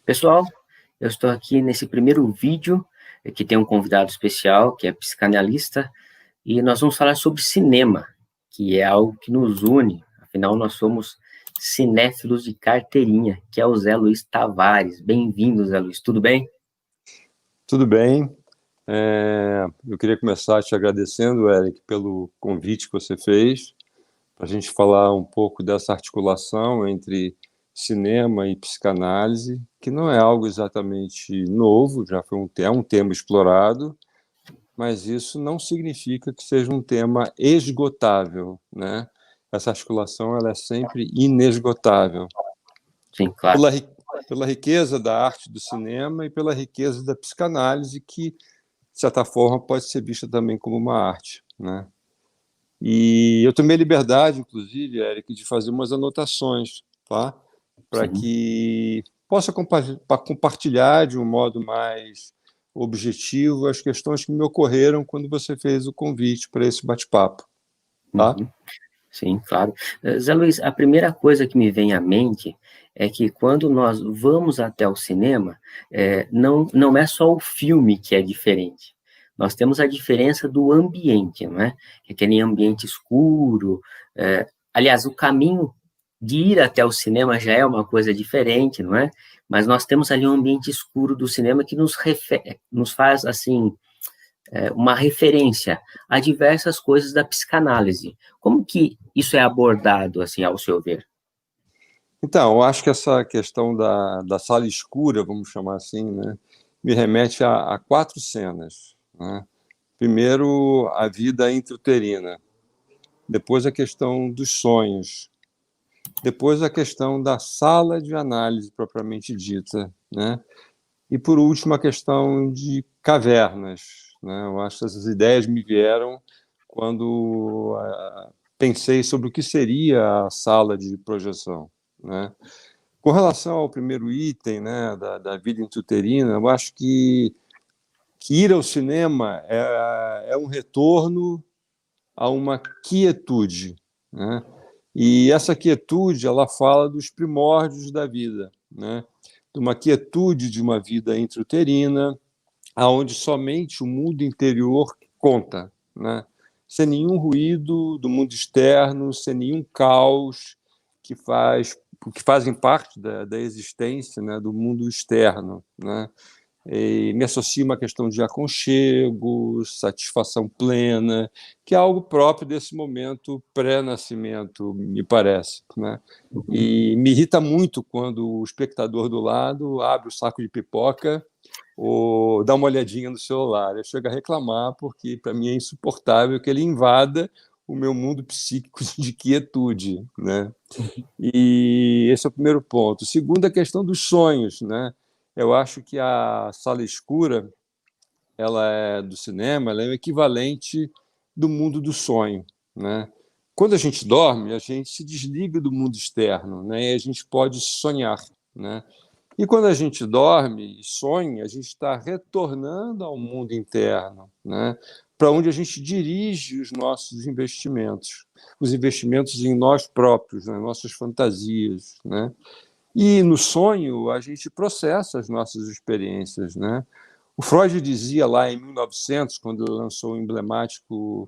Pessoal, eu estou aqui nesse primeiro vídeo que tem um convidado especial, que é psicanalista, e nós vamos falar sobre cinema, que é algo que nos une, afinal nós somos cinéfilos de carteirinha, que é o Zé Luiz Tavares. Bem-vindo, Zé Luiz, tudo bem? Tudo bem. Eu queria começar te agradecendo, Eric, pelo convite que você fez, para a gente falar um pouco dessa articulação entre cinema e psicanálise, que não é algo exatamente novo, já foi um tema explorado, mas isso não significa que seja um tema esgotável, né? Essa articulação ela é sempre inesgotável, Sim, claro. pela, ri- pela riqueza da arte do cinema e pela riqueza da psicanálise, que, de certa forma, pode ser vista também como uma arte, né? E eu tomei liberdade, inclusive, Eric, de fazer umas anotações, tá? Para Sim. que possa compartilhar de um modo mais objetivo as questões que me ocorreram quando você fez o convite para esse bate-papo, tá? Uhum. Sim, claro. Zé Luiz, a primeira coisa que me vem à mente é que quando nós vamos até o cinema, não é só o filme que é diferente. Nós temos a diferença do ambiente, não é? Que é aquele ambiente escuro. Aliás, o caminho de ir até o cinema já é uma coisa diferente, não é? Mas nós temos ali um ambiente escuro do cinema que nos faz, assim, uma referência a diversas coisas da psicanálise. Como que isso é abordado, assim, ao seu ver? Então, eu acho que essa questão da sala escura, vamos chamar assim, né, me remete a quatro cenas, né? Primeiro, a vida intrauterina. Depois, a questão dos sonhos. Depois, a questão da sala de análise propriamente dita, né? E, por último, a questão de cavernas, né? Eu acho que essas ideias me vieram quando pensei sobre o que seria a sala de projeção, né? Com relação ao primeiro item, né, da vida intrauterina, eu acho que ir ao cinema é um retorno a uma quietude, né? E essa quietude, ela fala dos primórdios da vida, né? De uma quietude de uma vida intrauterina, aonde somente o mundo interior conta, né? Sem nenhum ruído do mundo externo, sem nenhum caos que fazem parte da existência, né, do mundo externo, né? E me associa uma questão de aconchego, satisfação plena, que é algo próprio desse momento pré-nascimento, me parece, né? E me irrita muito quando o espectador do lado abre o saco de pipoca ou dá uma olhadinha no celular. Eu chego a reclamar porque, para mim, é insuportável que ele invada o meu mundo psíquico de quietude, né? E esse é o primeiro ponto. Segundo, a questão dos sonhos, né? Eu acho que a sala escura, ela é do cinema, ela é o equivalente do mundo do sonho, né? Quando a gente dorme, a gente se desliga do mundo externo, né? E a gente pode sonhar, né? E quando a gente dorme e sonha, a gente está retornando ao mundo interno, né? Para onde a gente dirige os nossos investimentos, os investimentos em nós próprios, nas nossas fantasias, né? E no sonho a gente processa as nossas experiências, né? O Freud dizia lá em 1900, quando ele lançou o emblemático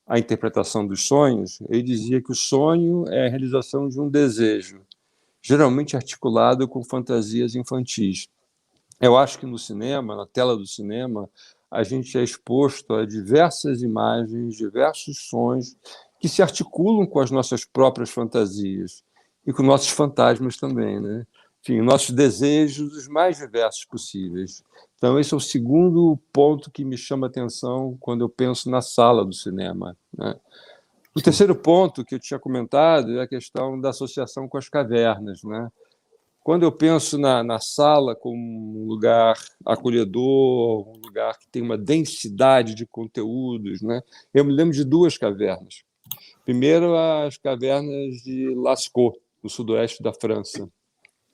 A Interpretação dos Sonhos, ele dizia que o sonho é a realização de um desejo, geralmente articulado com fantasias infantis. Eu acho que no cinema, na tela do cinema, a gente é exposto a diversas imagens, diversos sons que se articulam com as nossas próprias fantasias e com nossos fantasmas também, né? Enfim, nossos desejos os mais diversos possíveis. Então, esse é o segundo ponto que me chama a atenção quando eu penso na sala do cinema, né? O Sim. terceiro ponto que eu tinha comentado é a questão da associação com as cavernas, né? Quando eu penso na sala como um lugar acolhedor, um lugar que tem uma densidade de conteúdos, né? Eu me lembro de duas cavernas. Primeiro, as cavernas de Lascaux, no sudoeste da França,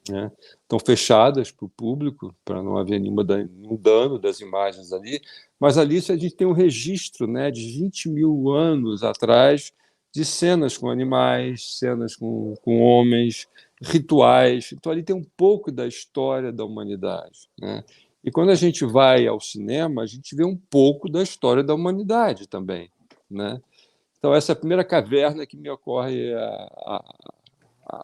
né? Estão fechadas para o público, para não haver nenhum dano das imagens ali, mas ali a gente tem um registro, né, de 20 mil anos atrás de cenas com animais, cenas com homens, rituais. Então, ali tem um pouco da história da humanidade, né? E quando a gente vai ao cinema, a gente vê um pouco da história da humanidade também, né? Então, essa é a primeira caverna que me ocorre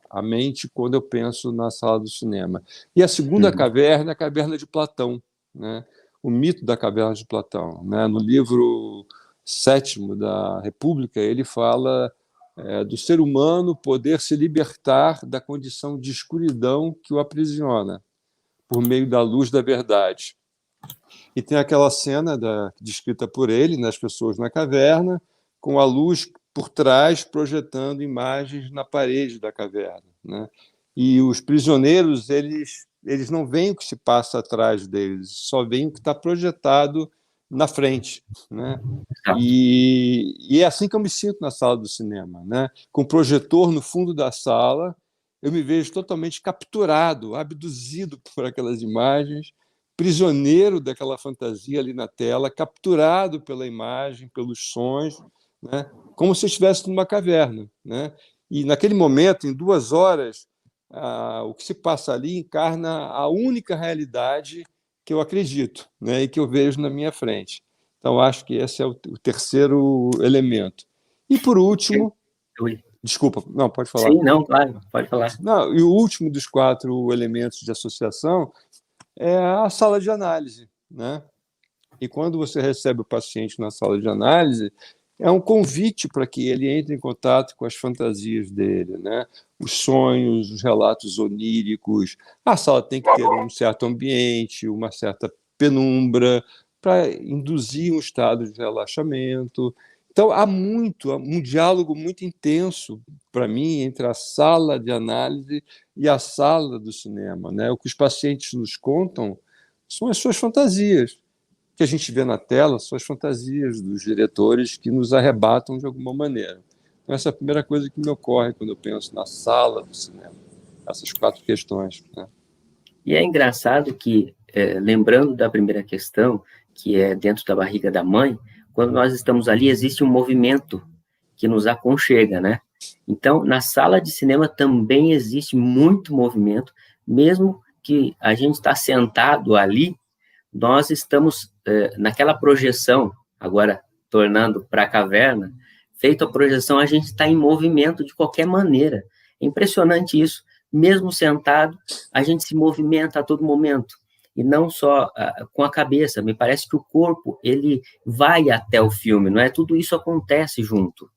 à mente quando eu penso na sala do cinema. E a segunda Uhum. caverna é a caverna de Platão, né? O mito da caverna de Platão, né? No livro sétimo da República, ele fala do ser humano poder se libertar da condição de escuridão que o aprisiona por meio da luz da verdade. E tem aquela cena descrita por ele, nas pessoas na caverna, com a luz por trás projetando imagens na parede da caverna, né? E os prisioneiros, eles não veem o que se passa atrás deles, só veem o que está projetado na frente, né? Exato. E é assim que eu me sinto na sala do cinema, né? Com o projetor no fundo da sala, eu me vejo totalmente capturado, abduzido por aquelas imagens, prisioneiro daquela fantasia ali na tela, capturado pela imagem, pelos sons, né? Como se eu estivesse numa caverna, né? E naquele momento, em 2 horas, o que se passa ali encarna a única realidade que eu acredito, né? E que eu vejo na minha frente. Então, acho que esse é o terceiro elemento. E, por último, Oi. desculpa, não, pode falar. Sim, não, claro, pode falar. Não, e o último dos 4 elementos de associação é a sala de análise, né? E quando você recebe o paciente na sala de análise, é um convite para que ele entre em contato com as fantasias dele, né? Os sonhos, os relatos oníricos. A sala tem que ter um certo ambiente, uma certa penumbra, para induzir um estado de relaxamento. Então, há um diálogo muito intenso, para mim, entre a sala de análise e a sala do cinema, né? O que os pacientes nos contam são as suas fantasias que a gente vê na tela são as fantasias dos diretores que nos arrebatam de alguma maneira. Então, essa é a primeira coisa que me ocorre quando eu penso na sala do cinema. Essas 4 questões, né? E é engraçado que, lembrando da primeira questão, que é dentro da barriga da mãe, quando nós estamos ali, existe um movimento que nos aconchega, né? Então, na sala de cinema também existe muito movimento, mesmo que a gente está sentado ali, nós estamos naquela projeção, agora tornando para a caverna, feito a projeção, a gente está em movimento de qualquer maneira. É impressionante isso. Mesmo sentado, a gente se movimenta a todo momento. E não só com a cabeça. Me parece que o corpo, ele vai até o filme, não é? Tudo isso acontece junto.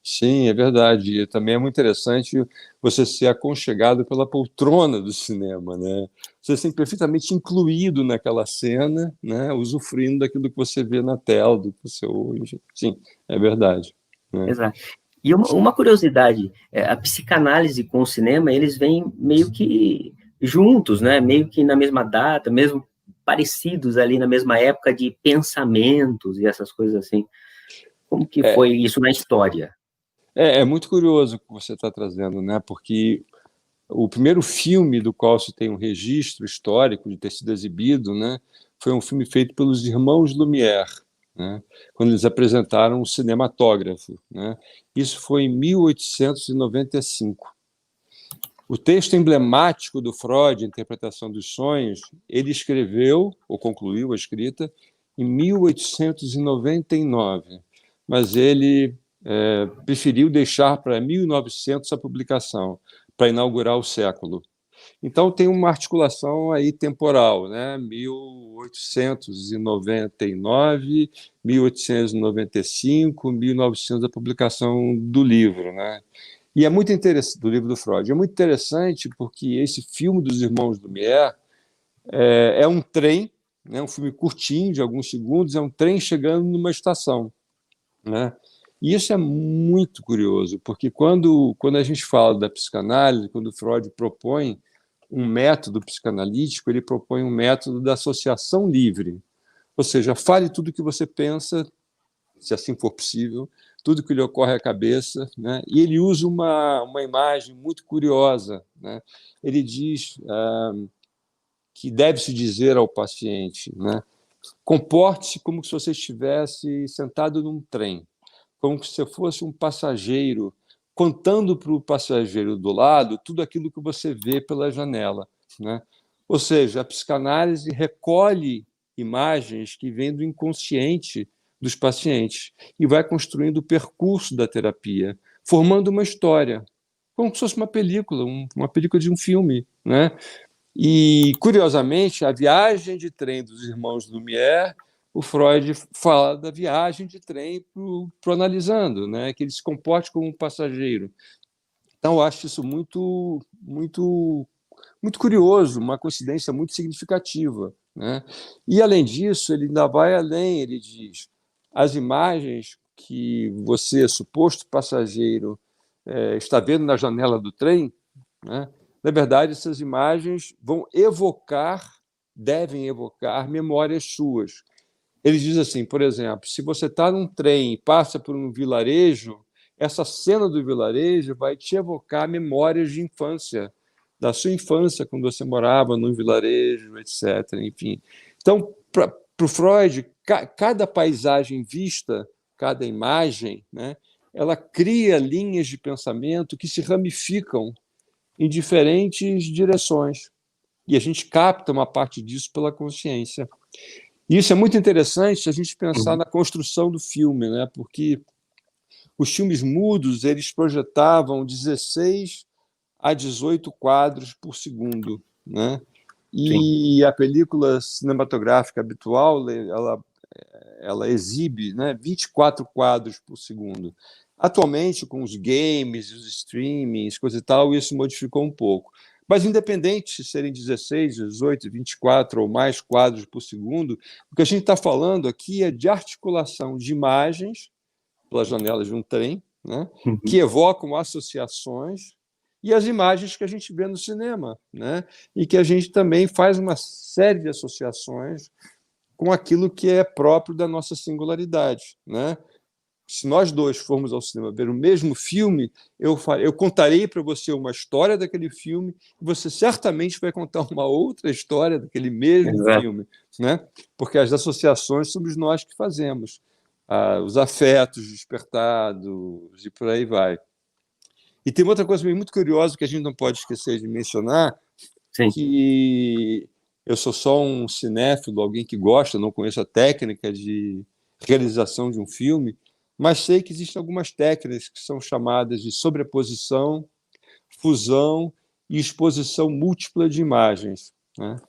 Sim, é verdade. E também é muito interessante você ser aconchegado pela poltrona do cinema, né? Você ser perfeitamente incluído naquela cena, né? Usufruindo daquilo que você vê na tela, do que você ouve. Sim, é verdade, né? Exato. E uma curiosidade, a psicanálise com o cinema, eles vêm meio que juntos, né? Meio que na mesma data, mesmo parecidos ali na mesma época de pensamentos e essas coisas assim. Como que É, foi isso na história? é muito curioso o que você está trazendo, né? Porque o primeiro filme do qual se tem um registro histórico de ter sido exibido, né, foi um filme feito pelos irmãos Lumière, né, quando eles apresentaram o cinematógrafo, né. Isso foi em 1895. O texto emblemático do Freud, a Interpretação dos Sonhos, ele escreveu, ou concluiu a escrita, em 1899, mas ele preferiu deixar para 1900 a publicação, para inaugurar o século. Então tem uma articulação aí temporal, né? 1899, 1895, 1900 a publicação do livro, né? E é muito interessante, do livro do Freud. É muito interessante porque esse filme dos Irmãos Lumière é um trem, né? Um filme curtinho, de alguns segundos, é um trem chegando numa estação, né? E isso é muito curioso, porque quando a gente fala da psicanálise, quando Freud propõe um método psicanalítico, ele propõe um método da associação livre. Ou seja, fale tudo o que você pensa, se assim for possível, tudo que lhe ocorre à cabeça, né? E ele usa uma imagem muito curiosa, né? Ele diz que deve-se dizer ao paciente, né? Comporte-se como se você estivesse sentado num trem, como se você fosse um passageiro contando para o passageiro do lado tudo aquilo que você vê pela janela, né? Ou seja, a psicanálise recolhe imagens que vêm do inconsciente dos pacientes e vai construindo o percurso da terapia, formando uma história, como se fosse uma película de um filme, né? E, curiosamente, a viagem de trem dos irmãos Lumière, o Freud fala da viagem de trem para o analisando, né? Que ele se comporte como um passageiro. Então, eu acho isso muito curioso, uma coincidência muito significativa, né? E, além disso, ele ainda vai além, ele diz, as imagens que você, suposto passageiro, está vendo na janela do trem, né? Na verdade, essas imagens devem evocar memórias suas. Ele diz assim, por exemplo, se você está num trem e passa por um vilarejo, essa cena do vilarejo vai te evocar memórias de infância, da sua infância, quando você morava num vilarejo, etc. Enfim. Então, para o Freud, cada paisagem vista, cada imagem, né, ela cria linhas de pensamento que se ramificam em diferentes direções. E a gente capta uma parte disso pela consciência. E isso é muito interessante se a gente pensar na construção do filme, né? Porque os filmes mudos eles projetavam 16 a 18 quadros por segundo, né? Sim. E a película cinematográfica habitual ela exibe, né, 24 quadros por segundo. Atualmente, com os games, os streamings, coisa e tal, isso modificou um pouco. Mas, independente de serem 16, 18, 24 ou mais quadros por segundo, o que a gente está falando aqui é de articulação de imagens pelas janelas de um trem, né, que evocam associações e as imagens que a gente vê no cinema, né, e que a gente também faz uma série de associações com aquilo que é próprio da nossa singularidade, né? Se nós dois formos ao cinema ver o mesmo filme, eu contarei para você uma história daquele filme e você certamente vai contar uma outra história daquele mesmo Exato. filme, né? Porque as associações somos nós que fazemos, os afetos despertados e por aí vai. E tem outra coisa muito curiosa que a gente não pode esquecer de mencionar, Sim. que eu sou só um cinéfilo, alguém que gosta, não conheço a técnica de realização de um filme, mas sei que existem algumas técnicas que são chamadas de sobreposição, fusão e exposição múltipla de imagens, né?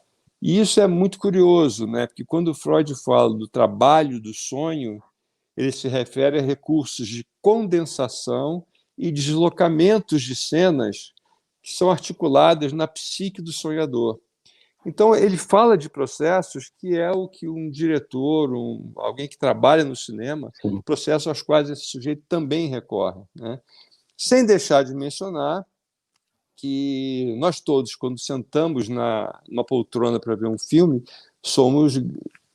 E isso é muito curioso, né? Porque quando Freud fala do trabalho do sonho, ele se refere a recursos de condensação e deslocamentos de cenas que são articuladas na psique do sonhador. Então, ele fala de processos que é o que um diretor, alguém que trabalha no cinema, Sim. processos aos quais esse sujeito também recorre, né? Sem deixar de mencionar que nós todos, quando sentamos numa poltrona para ver um filme, somos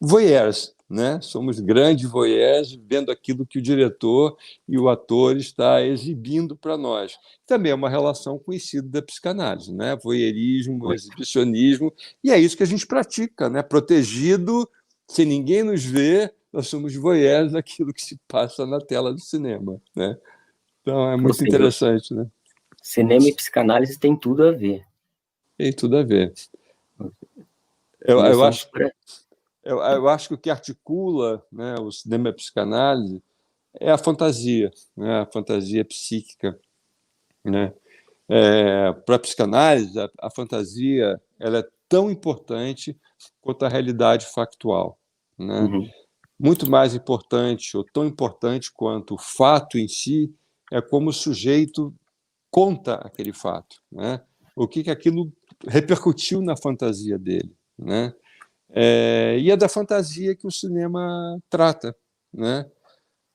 voyeurs, né? Somos grandes voyeurs vendo aquilo que o diretor e o ator está exibindo para nós. Também é uma relação conhecida da psicanálise, né? Voyeurismo, Muito. exibicionismo, e é isso que a gente pratica, né? Protegido, sem ninguém nos ver, nós somos voyeurs daquilo que se passa na tela do cinema, né? Então é Ou muito seja, interessante, né? cinema e psicanálise tem tudo a ver. Tem tudo a ver. Eu Começamos acho, por aí. eu acho que o que articula, né, o cinema e a psicanálise é a fantasia, né, a fantasia psíquica, né? Para a psicanálise, a fantasia ela é tão importante quanto a realidade factual, né? Uhum. Muito mais importante ou tão importante quanto o fato em si é como o sujeito conta aquele fato, né? O que aquilo repercutiu na fantasia dele, né? E é da fantasia que o cinema trata, né?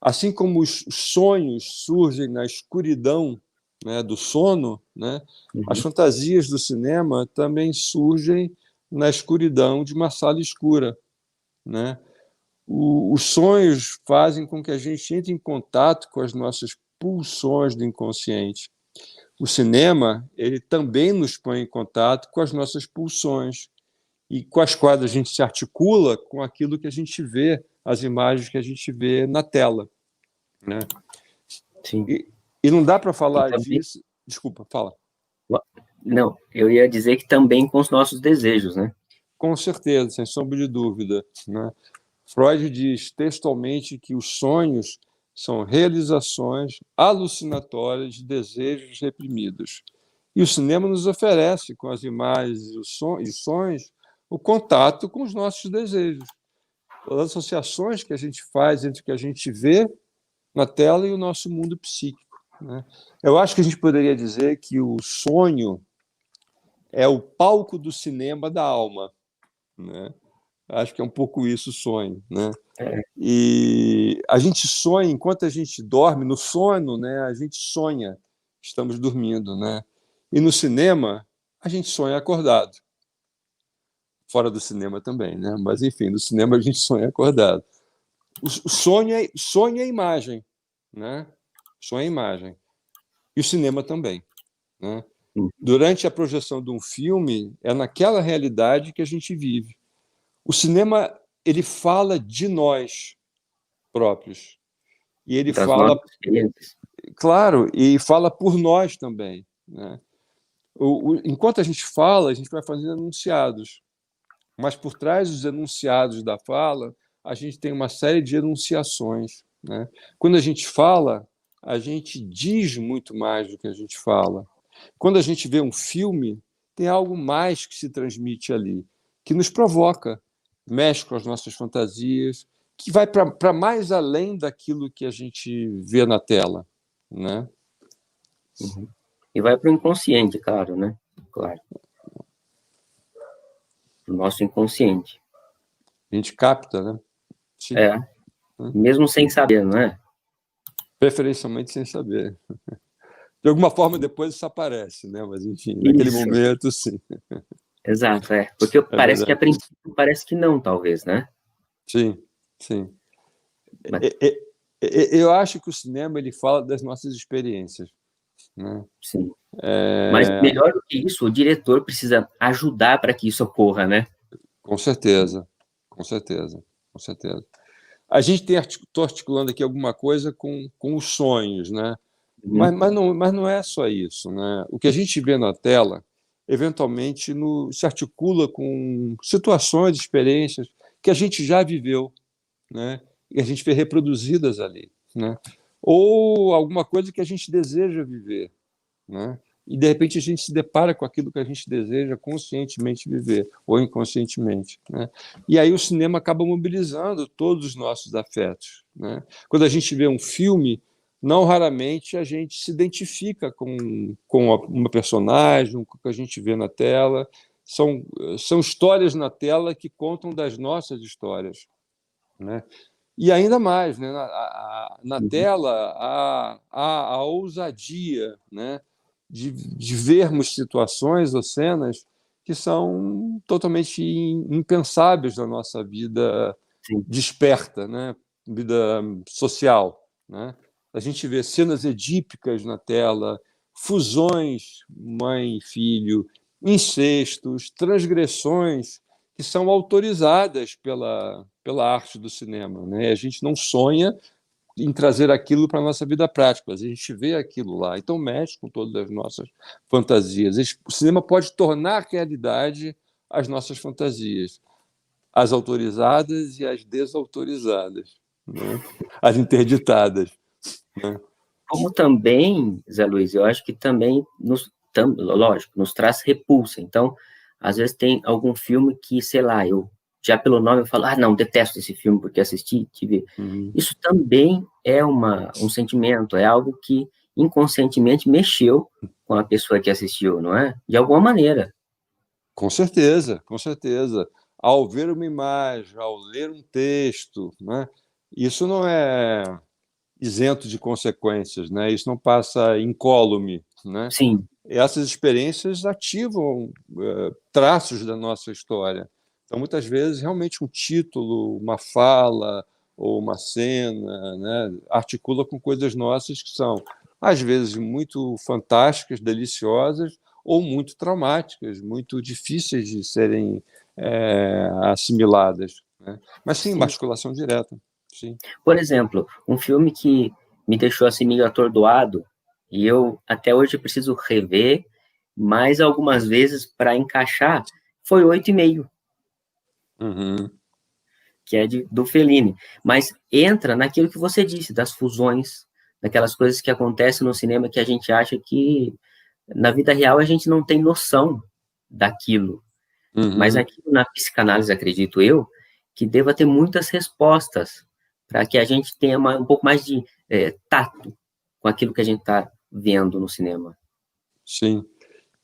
Assim como os sonhos surgem na escuridão, né, do sono, né, as Uhum. fantasias do cinema também surgem na escuridão de uma sala escura, né? Os sonhos fazem com que a gente entre em contato com as nossas pulsões do inconsciente. O cinema, ele também nos põe em contato com as nossas pulsões e com as quais a gente se articula com aquilo que a gente vê, as imagens que a gente vê na tela, né? Sim. E não dá para E falar também, disso. Desculpa, fala. não, eu ia dizer que também com os nossos desejos, né? Com certeza, sem sombra de dúvida, né? Freud diz textualmente que os sonhos são realizações alucinatórias de desejos reprimidos. E o cinema nos oferece, com as imagens e os sons, o contato com os nossos desejos. As associações que a gente faz entre o que a gente vê na tela e o nosso mundo psíquico, né? Eu acho que a gente poderia dizer que o sonho é o palco do cinema da alma, né? Acho que é um pouco isso o sonho, né? É, E a gente sonha enquanto a gente dorme, no sono, né? A gente sonha, estamos dormindo, né? E no cinema a gente sonha acordado, fora do cinema também, né? Mas enfim, no cinema a gente sonha acordado. Sonho é imagem, né? Sonho é imagem. E o cinema também, né? sim, Durante a projeção de um filme, é naquela realidade que a gente vive. O cinema, ele fala de nós próprios. E ele das fala, nossas experiências. claro, e fala por nós também, né? Enquanto a gente fala, a gente vai fazendo enunciados. Mas por trás dos enunciados da fala, a gente tem uma série de enunciações, né? Quando a gente fala, a gente diz muito mais do que a gente fala. Quando a gente vê um filme, tem algo mais que se transmite ali, que nos provoca, mexe com as nossas fantasias, que vai para mais além daquilo que a gente vê na tela, né? Uhum. E vai para o inconsciente, claro, né? Claro, o nosso inconsciente. A gente capta, né? Sim. É, mesmo sem saber, não é? Preferencialmente sem saber. De alguma forma, depois isso aparece, né? Mas, enfim, naquele Isso, momento, sim. exato, é. Porque É parece que a verdade. princípio parece que não, talvez, né? Sim, sim. Mas, Eu acho que o cinema ele fala das nossas experiências, né? sim. Mas É, melhor do que isso, o diretor precisa ajudar para que isso ocorra, né? com certeza, com certeza, com certeza. A gente tem estou articulando aqui alguma coisa com os sonhos, né? Uhum. Mas não é só isso, né? O que a gente vê na tela, eventualmente, se articula com situações, experiências que a gente já viveu, né? E a gente vê reproduzidas ali, né? Ou alguma coisa que a gente deseja viver, né? E de repente a gente se depara com aquilo que a gente deseja conscientemente viver ou inconscientemente, né? E aí o cinema acaba mobilizando todos os nossos afetos, né? Quando a gente vê um filme, não raramente a gente se identifica com uma personagem, com o que a gente vê na tela. São histórias na tela que contam das nossas histórias, né? E ainda mais, né? Na Uhum. tela, a ousadia, né? De vermos situações ou cenas que são totalmente impensáveis na nossa vida Sim. desperta, né? Vida social, né? A gente vê cenas edípicas na tela, fusões mãe e filho, incestos, transgressões que são autorizadas pela arte do cinema, né? A gente não sonha em trazer aquilo para a nossa vida prática, a gente vê aquilo lá, então mexe com todas as nossas fantasias. O cinema pode tornar realidade as nossas fantasias, as autorizadas e as desautorizadas, né? As interditadas, né? Como também, Zé Luiz, eu acho que também lógico, nos traz repulsa. Então, às vezes tem algum filme que, sei lá, eu já pelo nome eu falo, ah, não, detesto esse filme porque assisti, tive. Uhum. Isso também é um sentimento, é algo que inconscientemente mexeu com a pessoa que assistiu, não é? De alguma maneira. Com certeza, com certeza. Ao ver uma imagem, ao ler um texto, né? Isso não é isento de consequências, né? Isso não passa incólume, né? Sim, Essas experiências ativam traços da nossa história. Então, muitas vezes, realmente um título, uma fala ou uma cena, né, articula com coisas nossas que são, às vezes, muito fantásticas, deliciosas, ou muito traumáticas, muito difíceis de serem assimiladas, né? Mas sim, uma sim. articulação direta. Sim. Por exemplo, um filme que me deixou assim meio atordoado, E eu, até hoje, preciso rever mais algumas vezes para encaixar. Foi 8,5, Uhum. que é do Fellini. Mas entra naquilo que você disse, das fusões, daquelas coisas que acontecem no cinema que a gente acha que, na vida real, a gente não tem noção daquilo. Mas Uhum. aqui na psicanálise, acredito eu, que deva ter muitas respostas para que a gente tenha um pouco mais de tato com aquilo que a gente está vendo no cinema. Sim.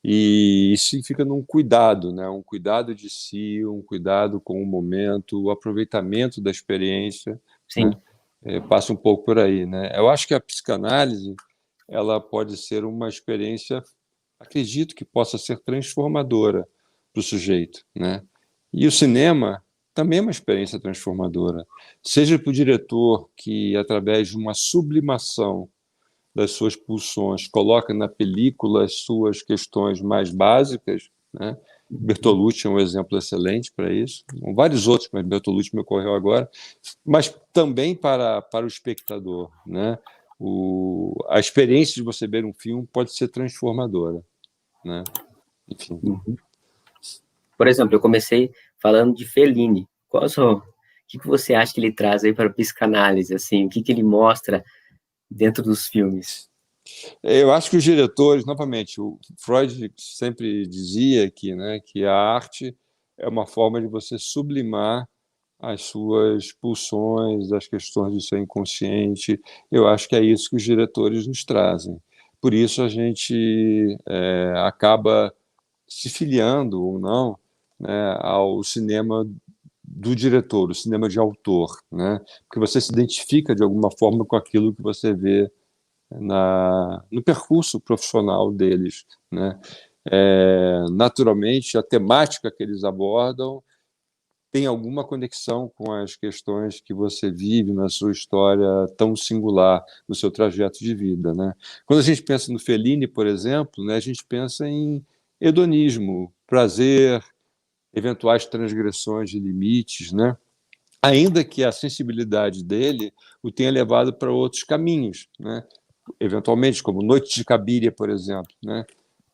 E isso fica num cuidado, né? Um cuidado de si, um cuidado com o momento, o aproveitamento da experiência, né? Sim, Passa um pouco por aí, né? Eu acho que a psicanálise ela pode ser uma experiência, acredito que possa ser transformadora para o sujeito, né? E o cinema também é uma experiência transformadora, seja para o diretor que, através de uma sublimação das suas pulsões, coloca na película as suas questões mais básicas, né? Bertolucci é um exemplo excelente para isso, vários outros, mas Bertolucci me ocorreu agora, mas também para o espectador, né? A experiência de você ver um filme pode ser transformadora, né? Enfim. uhum. Por exemplo, eu comecei falando de Fellini. O que você acha que ele traz aí para a psicanálise, assim? O que ele mostra dentro dos filmes? Eu acho que os diretores, novamente, o Freud sempre dizia que, né, que a arte é uma forma de você sublimar as suas pulsões, as questões do seu inconsciente. Eu acho que é isso que os diretores nos trazem. Por isso a gente acaba se filiando ou não, né, ao cinema do diretor, o cinema de autor, né? Porque você se identifica de alguma forma com aquilo que você vê no percurso profissional deles, né? Naturalmente, a temática que eles abordam tem alguma conexão com as questões que você vive na sua história tão singular, no seu trajeto de vida, né? Quando a gente pensa no Fellini, por exemplo, né, a gente pensa em hedonismo, prazer, eventuais transgressões de limites, né? Ainda que a sensibilidade dele o tenha levado para outros caminhos, né? Eventualmente, como Noite de Cabiria, por exemplo, né?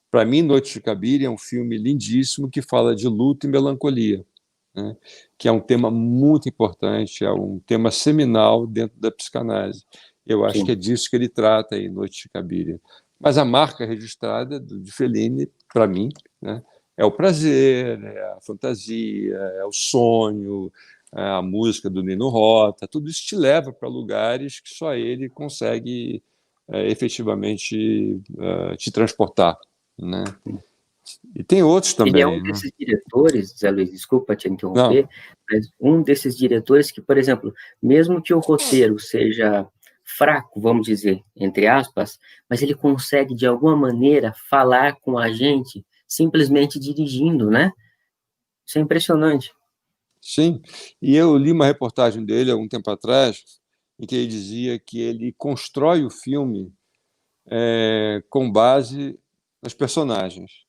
Para mim, Noite de Cabiria é um filme lindíssimo que fala de luto e melancolia, né? Que é um tema muito importante, é um tema seminal dentro da psicanálise. Eu acho que é Sim. disso que ele trata aí, Noite de Cabiria. Mas a marca registrada de Fellini, para mim, né, é o prazer, é a fantasia, é o sonho, é a música do Nino Rota, tudo isso te leva para lugares que só ele consegue efetivamente te transportar, né? E tem outros Ele é um também, né? desses diretores, Zé Luiz, desculpa te Não, interromper, mas um desses diretores que, por exemplo, mesmo que o roteiro seja fraco, vamos dizer, entre aspas, mas ele consegue, de alguma maneira, falar com a gente simplesmente dirigindo, né? Isso é impressionante. sim. E eu li uma reportagem dele há um tempo atrás, em que ele dizia que ele constrói o filme com base nos personagens.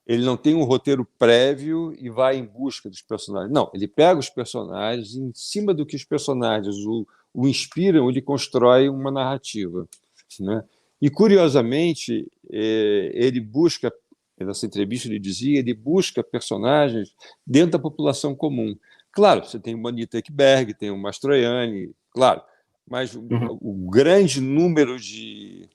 Ele não tem um roteiro prévio e vai em busca dos personagens. Não, ele pega os personagens e, em cima do que os personagens o inspiram, ele constrói uma narrativa, né? E, curiosamente, ele busca, nessa entrevista ele dizia, ele busca personagens dentro da população comum. Claro, você tem o Manita Ekberg, tem o Mastroianni, claro, mas Uhum. o grande número de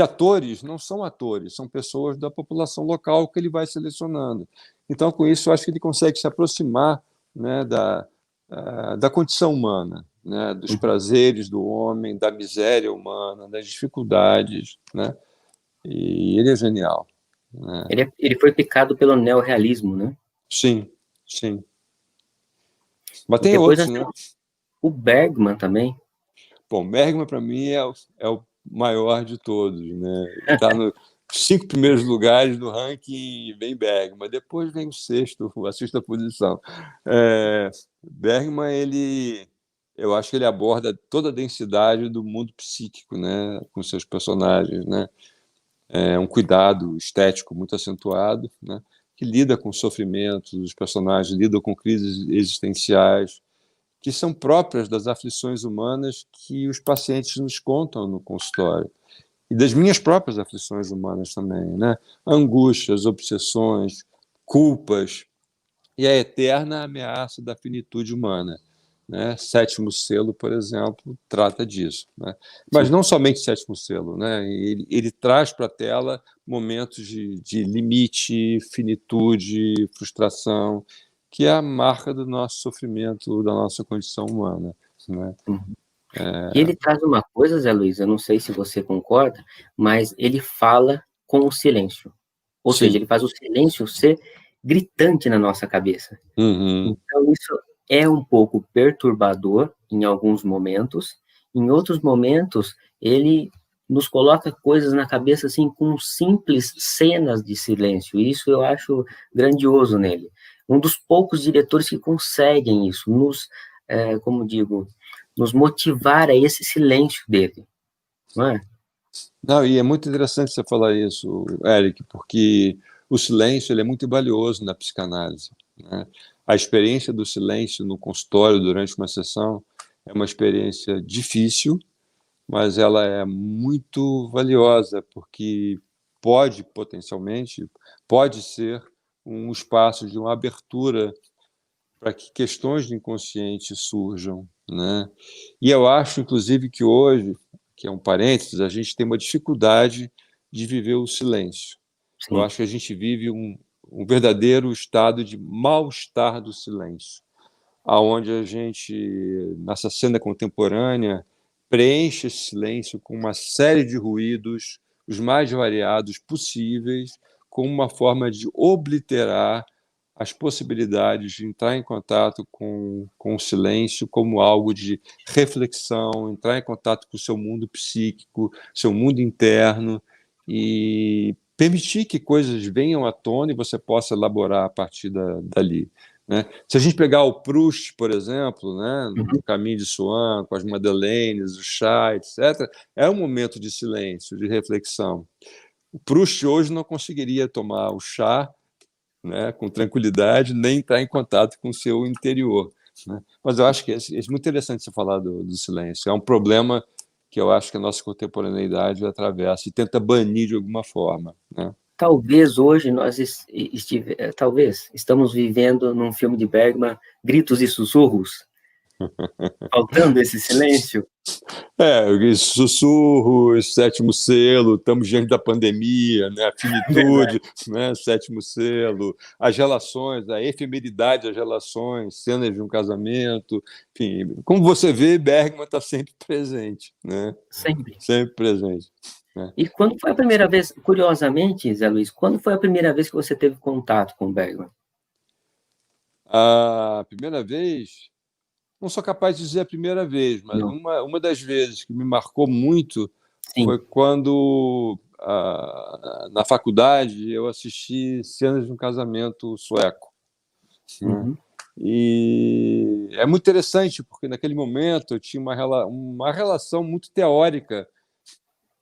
atores não são atores, são pessoas da população local que ele vai selecionando. Então, com isso, eu acho que ele consegue se aproximar, né, da condição humana, né, dos Uhum. prazeres do homem, da miséria humana, das dificuldades, né? E ele é genial, né? Ele foi picado pelo neorrealismo, né? Sim, sim. Mas E tem depois nós outros, né? temos o Bergman também. Bom, Bergman, para mim, é o maior de todos, né? Ele está nos 5 primeiros lugares do ranking, vem Bergman. Depois vem o sexto, a sexta posição. Bergman, eu acho que ele aborda toda a densidade do mundo psíquico, né? Com seus personagens, né? É um cuidado estético muito acentuado, né? Que lida com sofrimentos dos personagens, lida com crises existenciais, que são próprias das aflições humanas que os pacientes nos contam no consultório. e das minhas próprias aflições humanas também, né? Angústias, obsessões, culpas e a eterna ameaça da finitude humana. Né? Sétimo Selo, por exemplo, trata disso. Né? Mas Sim. não somente Sétimo Selo, né? Ele traz para a tela momentos de limite, finitude, frustração, que é a marca do nosso sofrimento, da nossa condição humana. Né? Uhum. E ele traz uma coisa, Zé Luiz, eu não sei se você concorda, mas ele fala com o silêncio. Ou seja, Sim. ele faz o silêncio ser gritante na nossa cabeça. Uhum. Então, isso é um pouco perturbador em alguns momentos, em outros momentos, ele nos coloca coisas na cabeça assim com simples cenas de silêncio. Isso eu acho grandioso nele. Um dos poucos diretores que conseguem isso, como digo, nos motivar a esse silêncio dele, não é? Não, e é muito interessante você falar isso, Eric, porque o silêncio ele é muito valioso na psicanálise. Né? A experiência do silêncio no consultório durante uma sessão é uma experiência difícil, mas ela é muito valiosa, porque potencialmente, pode ser um espaço de uma abertura para que questões do inconsciente surjam, né? E eu acho, inclusive, que hoje, que é um parênteses, a gente tem uma dificuldade de viver o silêncio. Eu Sim. acho que a gente vive um verdadeiro estado de mal-estar do silêncio, aonde a gente, nessa cena contemporânea, preenche esse silêncio com uma série de ruídos, os mais variados possíveis, como uma forma de obliterar as possibilidades de entrar em contato com o silêncio como algo de reflexão, entrar em contato com o seu mundo psíquico, seu mundo interno, e permitir que coisas venham à tona e você possa elaborar a partir dali. Né? Se a gente pegar o Proust, por exemplo, né, Uhum. no Caminho de Swan, com as Madeleines, o chá, etc., é um momento de silêncio, de reflexão. O Proust hoje não conseguiria tomar o chá, né, com tranquilidade, nem entrar em contato com o seu interior. Né? Mas eu acho que é muito interessante você falar do silêncio. É um problema que eu acho que a nossa contemporaneidade atravessa e tenta banir de alguma forma. Né? Talvez hoje talvez estamos vivendo num filme de Bergman, gritos e sussurros, faltando esse silêncio. Sussurros, sétimo selo, estamos diante da pandemia, né? A Verdade. finitude, né? Sétimo selo, as relações, a efemeridade das relações, cenas de um casamento, enfim, como você vê, Bergman está sempre presente, né? Sempre. Sempre presente. Né? E quando foi a primeira vez, curiosamente, Zé Luiz, quando foi a primeira vez que você teve contato com o Bergman? A primeira vez, não sou capaz de dizer a primeira vez, mas Não. uma das vezes que me marcou muito foi Sim. quando, na faculdade, eu assisti Cenas de um Casamento Sueco. Né? Uhum. E é muito interessante, porque naquele momento eu tinha uma relação muito teórica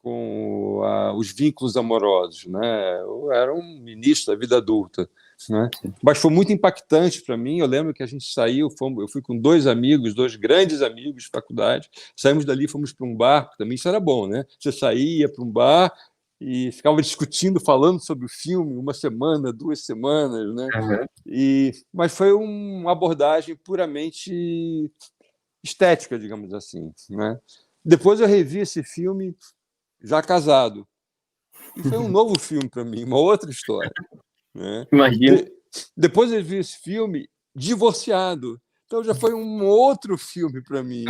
com os vínculos amorosos. Né? Eu era um ministro da vida adulta. Né? Sim. Mas foi muito impactante para mim. Eu lembro que a gente saiu, eu fui com dois amigos, dois grandes amigos de faculdade, saímos dali, fomos para um bar, também isso era bom, né? Você saía para um bar e ficava discutindo, falando sobre o filme, uma semana, 2 semanas, né? Uhum. Mas foi uma abordagem puramente estética, digamos assim. Né? Depois eu revi esse filme já casado, e foi um novo filme para mim, uma outra história. Né? Imagino. Depois eu vi esse filme divorciado, então já foi um outro filme para mim.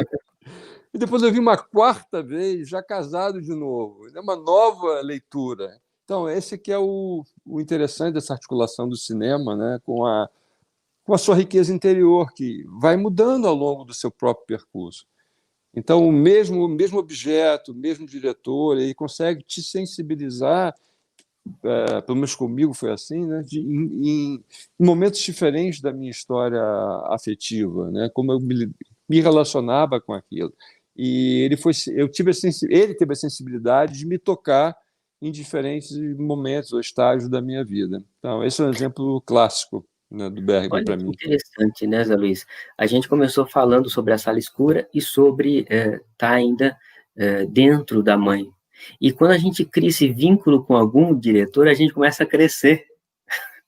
E depois eu vi uma quarta vez, já casado de novo. É uma nova leitura. Então, esse que é o interessante dessa articulação do cinema, né, com a sua riqueza interior, que vai mudando ao longo do seu próprio percurso. Então, o mesmo objeto, o mesmo diretor, ele consegue te sensibilizar, pelo menos comigo foi assim, né, em momentos diferentes da minha história afetiva, né, como eu me relacionava com aquilo. E ele teve a sensibilidade de me tocar em diferentes momentos ou estágios da minha vida. Então, esse é um exemplo clássico, né, do Bergman Olha para que mim. interessante, né, Zé Luiz? A gente começou falando sobre a sala escura e sobre estar ainda dentro da mãe. E quando a gente cria esse vínculo com algum diretor, a gente começa a crescer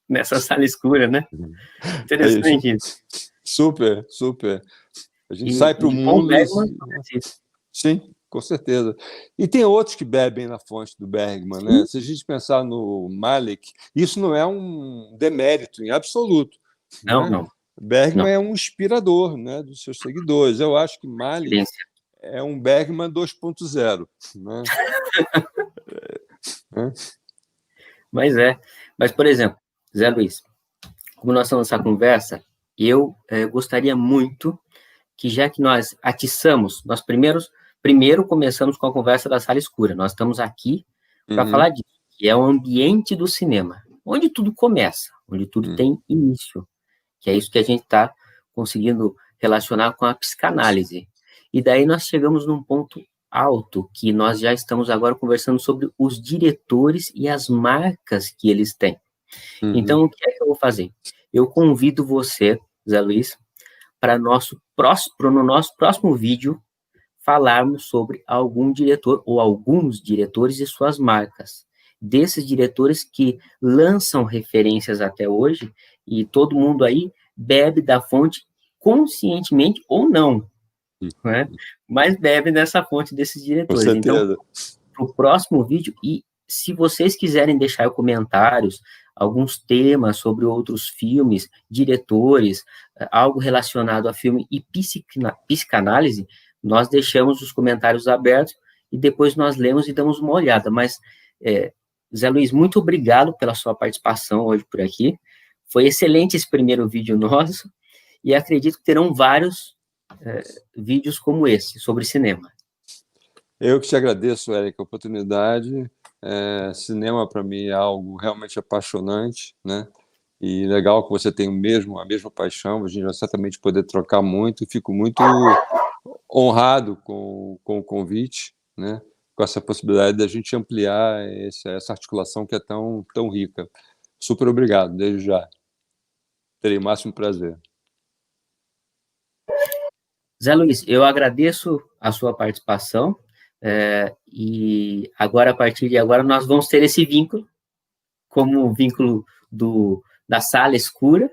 nessa sala escura, né? É isso. Interessante isso. Super, super. A gente E sai para o com o mundo Bergman, e... Sim, com certeza. E tem outros que bebem na fonte do Bergman, né? Se a gente pensar no Malick, isso não é um demérito em absoluto, não, né? não, Bergman não, é um inspirador, né, dos seus seguidores. Eu acho que Malick evidência. é um Bergman 2.0, né? Mas mas, por exemplo, Zé Luiz, como nós estamos nessa conversa, eu gostaria muito que, já que nós atiçamos, nós primeiro começamos com a conversa da sala escura, nós estamos aqui para falar Uhum, disso, que é o ambiente do cinema, onde tudo começa, onde tudo uhum, tem início, que é isso que a gente está conseguindo relacionar com a psicanálise. E daí nós chegamos num ponto alto, que nós já estamos agora conversando sobre os diretores e as marcas que eles têm. uhum. Então, o que é que eu vou fazer? Eu convido você, Zé Luiz, para no nosso próximo vídeo falarmos sobre algum diretor ou alguns diretores e suas marcas. Desses diretores que lançam referências até hoje e todo mundo aí bebe da fonte conscientemente ou não, né? Mas bebe dessa fonte desses Com diretores. Então, certeza. para o próximo vídeo, e se vocês quiserem deixar comentários, alguns temas sobre outros filmes, diretores, algo relacionado a filme e psicanálise, nós deixamos os comentários abertos e depois nós lemos e damos uma olhada. Mas, Zé Luiz, muito obrigado pela sua participação hoje por aqui. Foi excelente esse primeiro vídeo nosso e acredito que terão vários vídeos como esse sobre cinema. Eu que te agradeço, Eric, a oportunidade. Cinema, para mim, é algo realmente apaixonante, né? E legal que você tem a mesma paixão, a gente vai certamente poder trocar muito. Fico muito honrado com o convite, né? Com essa possibilidade da gente ampliar essa articulação que é tão rica. Super obrigado, desde já. Terei o máximo prazer. Zé Luiz, eu agradeço a sua participação, e agora, a partir de agora, nós vamos ter esse vínculo, como o vínculo da sala escura,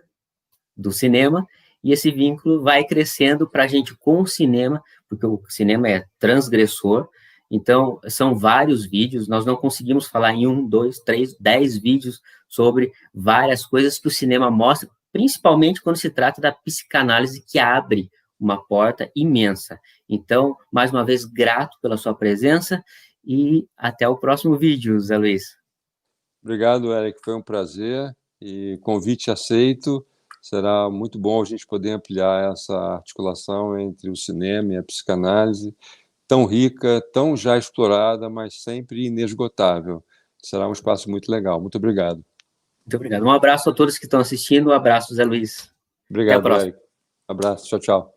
do cinema, e esse vínculo vai crescendo para a gente com o cinema, porque o cinema é transgressor, então são vários vídeos, nós não conseguimos falar em 1, 2, 3, 10 vídeos sobre várias coisas que o cinema mostra, principalmente quando se trata da psicanálise, que abre uma porta imensa. Então, mais uma vez, grato pela sua presença e até o próximo vídeo, Zé Luiz. Obrigado, Eric. Foi um prazer e convite aceito. Será muito bom a gente poder ampliar essa articulação entre o cinema e a psicanálise, tão rica, tão já explorada, mas sempre inesgotável. Será um espaço muito legal. Muito obrigado. Muito obrigado. Um abraço a todos que estão assistindo, um abraço, Zé Luiz. Até a Obrigado, próxima. Eric. Abraço. Tchau, tchau.